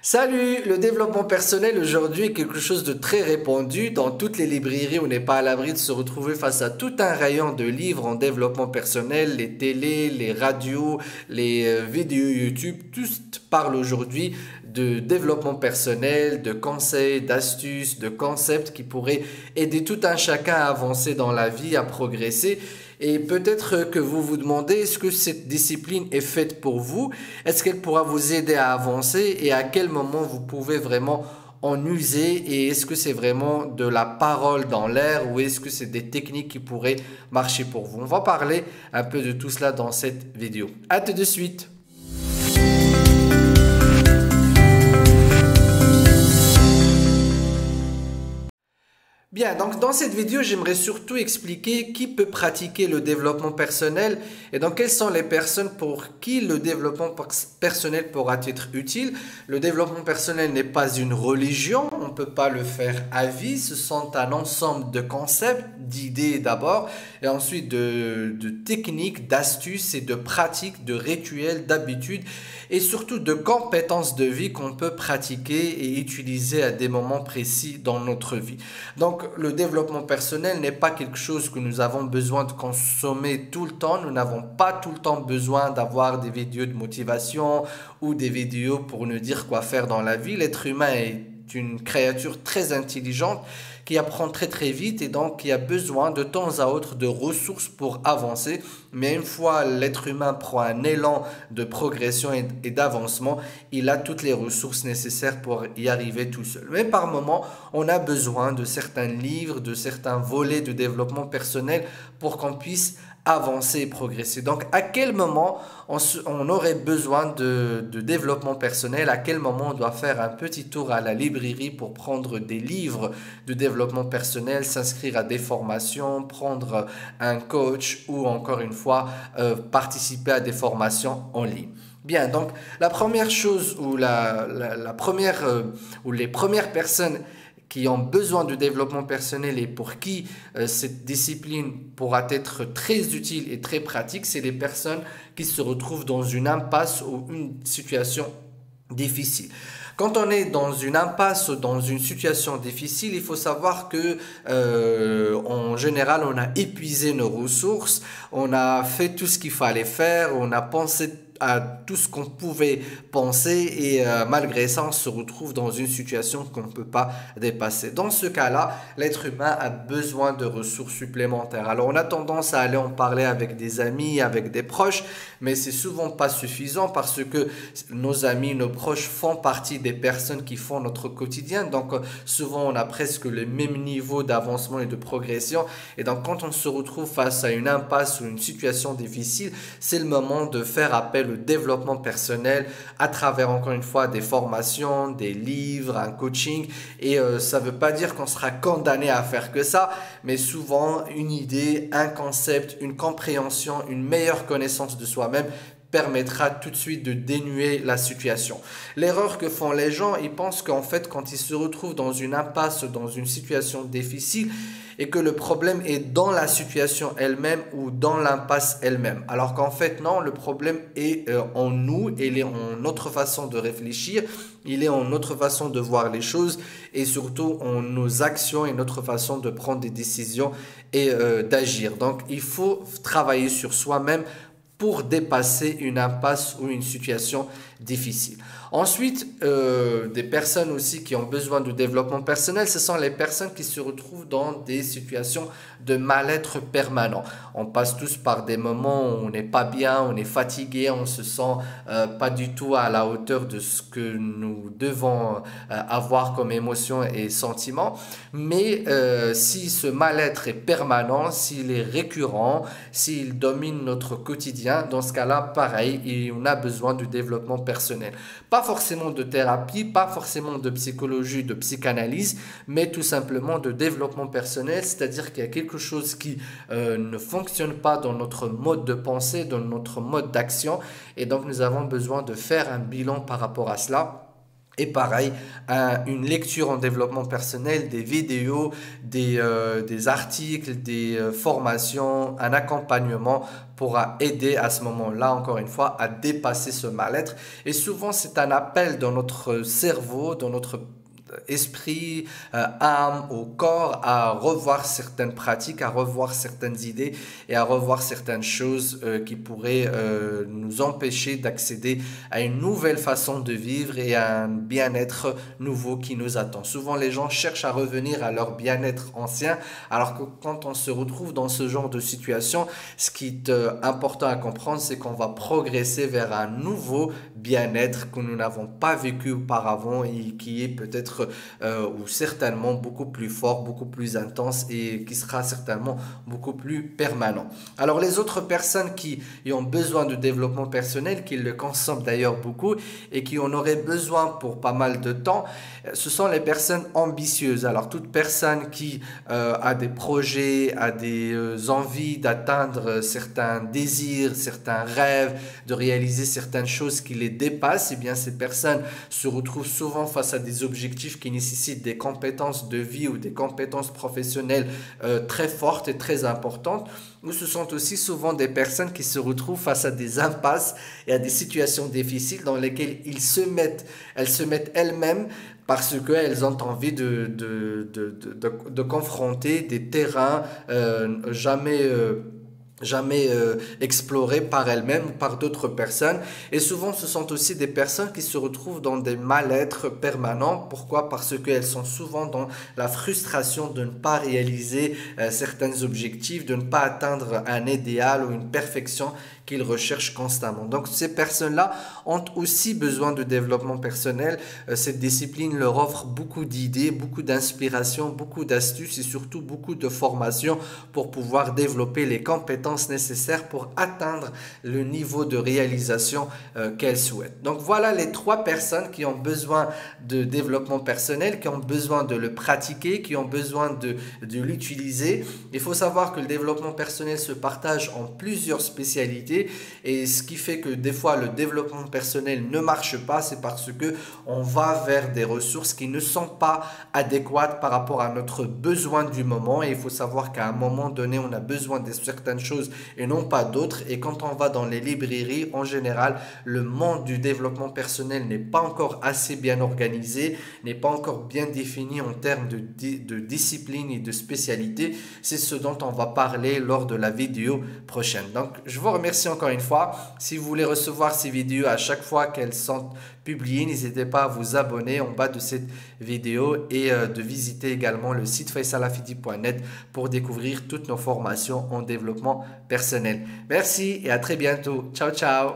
Salut! Le développement personnel aujourd'hui est quelque chose de très répandu. Dans toutes les librairies, on n'est pas à l'abri de se retrouver face à tout un rayon de livres en développement personnel. Les télés, les radios, les vidéos YouTube, tous parlent aujourd'hui de développement personnel, de conseils, d'astuces, de concepts qui pourraient aider tout un chacun à avancer dans la vie, à progresser. Et peut-être que vous vous demandez, est-ce que cette discipline est faite pour vous? Est-ce qu'elle pourra vous aider à avancer et à quel moment vous pouvez vraiment en user et est-ce que c'est vraiment de la parole dans l'air ou est-ce que c'est des techniques qui pourraient marcher pour vous? On va parler un peu de tout cela dans cette vidéo. À tout de suite! Bien, donc dans cette vidéo, j'aimerais surtout expliquer qui peut pratiquer le développement personnel et donc quelles sont les personnes pour qui le développement personnel pourra être utile. Le développement personnel n'est pas une religion, on ne peut pas le faire à vie, ce sont un ensemble de concepts, d'idées d'abord et ensuite de techniques, d'astuces et de pratiques, de rituels, d'habitudes et surtout de compétences de vie qu'on peut pratiquer et utiliser à des moments précis dans notre vie. Donc, le développement personnel n'est pas quelque chose que nous avons besoin de consommer tout le temps. Nous n'avons pas tout le temps besoin d'avoir des vidéos de motivation ou des vidéos pour nous dire quoi faire dans la vie. L'être humain est une créature très intelligente qui apprend très très vite et donc qui a besoin de temps à autre de ressources pour avancer. Mais une fois l'être humain prend un élan de progression et d'avancement, il a toutes les ressources nécessaires pour y arriver tout seul. Mais par moment, on a besoin de certains livres, de certains volets de développement personnel pour qu'on puisse avancer et progresser. Donc, à quel moment on aurait besoin de développement personnel? À quel moment on doit faire un petit tour à la librairie pour prendre des livres de développement personnel, s'inscrire à des formations, prendre un coach ou encore une fois participer à des formations en ligne? Bien, donc la première chose ou ou les premières personnes qui ont besoin de développement personnel et pour qui cette discipline pourra être très utile et très pratique, c'est les personnes qui se retrouvent dans une impasse ou une situation difficile. Quand on est dans une impasse ou dans une situation difficile, il faut savoir que en général, on a épuisé nos ressources, on a fait tout ce qu'il fallait faire, on a pensé à tout ce qu'on pouvait penser et malgré ça, on se retrouve dans une situation qu'on ne peut pas dépasser. Dans ce cas-là, l'être humain a besoin de ressources supplémentaires. Alors, on a tendance à aller en parler avec des amis, avec des proches, mais c'est souvent pas suffisant parce que nos amis, nos proches font partie des personnes qui font notre quotidien. Donc, souvent, on a presque le même niveau d'avancement et de progression. Et donc, quand on se retrouve face à une impasse ou une situation difficile, c'est le moment de faire appel au développement personnel à travers, encore une fois, des formations, des livres, un coaching. Et ça ne veut pas dire qu'on sera condamné à faire que ça, mais souvent, une idée, un concept, une compréhension, une meilleure connaissance de soi-même permettra tout de suite de dénuer la situation. L'erreur que font les gens, ils pensent qu'en fait, quand ils se retrouvent dans une impasse, dans une situation difficile, et que le problème est dans la situation elle-même ou dans l'impasse elle-même. Alors qu'en fait, non, le problème est en nous, il est en notre façon de réfléchir, il est en notre façon de voir les choses et surtout en nos actions et notre façon de prendre des décisions et d'agir. Donc, il faut travailler sur soi-même pour dépasser une impasse ou une situation difficile. Ensuite, des personnes aussi qui ont besoin de développement personnel, ce sont les personnes qui se retrouvent dans des situations de mal-être permanent. On passe tous par des moments où on n'est pas bien, on est fatigué, on se sent pas du tout à la hauteur de ce que nous devons avoir comme émotion et sentiment. Mais si ce mal-être est permanent, s'il est récurrent, s'il domine notre quotidien, dans ce cas-là, pareil, on a besoin du développement personnel. Pas forcément de thérapie, pas forcément de psychologie, de psychanalyse, mais tout simplement de développement personnel, c'est-à-dire qu'il y a quelque chose qui ne fonctionne pas dans notre mode de pensée, dans notre mode d'action, et donc nous avons besoin de faire un bilan par rapport à cela Et pareil, une lecture en développement personnel, des vidéos, des articles, des formations, un accompagnement pourra aider à ce moment-là, encore une fois, à dépasser ce mal-être. Et souvent, c'est un appel dans notre cerveau, dans notre esprit, âme, au corps, à revoir certaines pratiques, à revoir certaines idées et à revoir certaines choses qui pourraient nous empêcher d'accéder à une nouvelle façon de vivre et à un bien-être nouveau qui nous attend. Souvent, les gens cherchent à revenir à leur bien-être ancien, alors que quand on se retrouve dans ce genre de situation, ce qui est important à comprendre, c'est qu'on va progresser vers un nouveau bien-être que nous n'avons pas vécu auparavant et qui est peut-être ou certainement beaucoup plus fort, beaucoup plus intense et qui sera certainement beaucoup plus permanent. Alors les autres personnes qui ont besoin de développement personnel, qui le consomment d'ailleurs beaucoup et qui en auraient besoin pour pas mal de temps, ce sont les personnes ambitieuses. Alors toute personne qui a des projets, a des envies d'atteindre certains désirs, certains rêves, de réaliser certaines choses qui les dépassent, et bien ces personnes se retrouvent souvent face à des objectifs qui nécessitent des compétences de vie ou des compétences professionnelles très fortes et très importantes. Ou ce sont aussi souvent des personnes qui se retrouvent face à des impasses et à des situations difficiles dans lesquelles elles se mettent elles-mêmes parce qu'elles ont envie de confronter des terrains jamais explorées par elles-mêmes ou par d'autres personnes. Et souvent, ce sont aussi des personnes qui se retrouvent dans des mal-être permanents. Pourquoi? Parce qu'elles sont souvent dans la frustration de ne pas réaliser certains objectifs, de ne pas atteindre un idéal ou une perfection qu'ils recherchent constamment. Donc ces personnes-là ont aussi besoin de développement personnel. Cette discipline leur offre beaucoup d'idées, beaucoup d'inspiration, beaucoup d'astuces et surtout beaucoup de formations pour pouvoir développer les compétences nécessaires pour atteindre le niveau de réalisation qu'elles souhaitent. Donc voilà les 3 personnes qui ont besoin de développement personnel, qui ont besoin de le pratiquer, qui ont besoin de l'utiliser. Il faut savoir que le développement personnel se partage en plusieurs spécialités. Et ce qui fait que des fois le développement personnel ne marche pas, c'est parce que on va vers des ressources qui ne sont pas adéquates par rapport à notre besoin du moment. Et il faut savoir qu'à un moment donné, on a besoin de certaines choses et non pas d'autres. Et quand on va dans les librairies, en général, le monde du développement personnel n'est pas encore assez bien organisé, n'est pas encore bien défini en termes de discipline et de spécialité. C'est ce dont on va parler lors de la vidéo prochaine. Donc, je vous remercie encore une fois. Si vous voulez recevoir ces vidéos à chaque fois qu'elles sont publiées, n'hésitez pas à vous abonner en bas de cette vidéo et de visiter également le site faisalafidi.net pour découvrir toutes nos formations en développement personnel. Merci et à très bientôt. Ciao, ciao.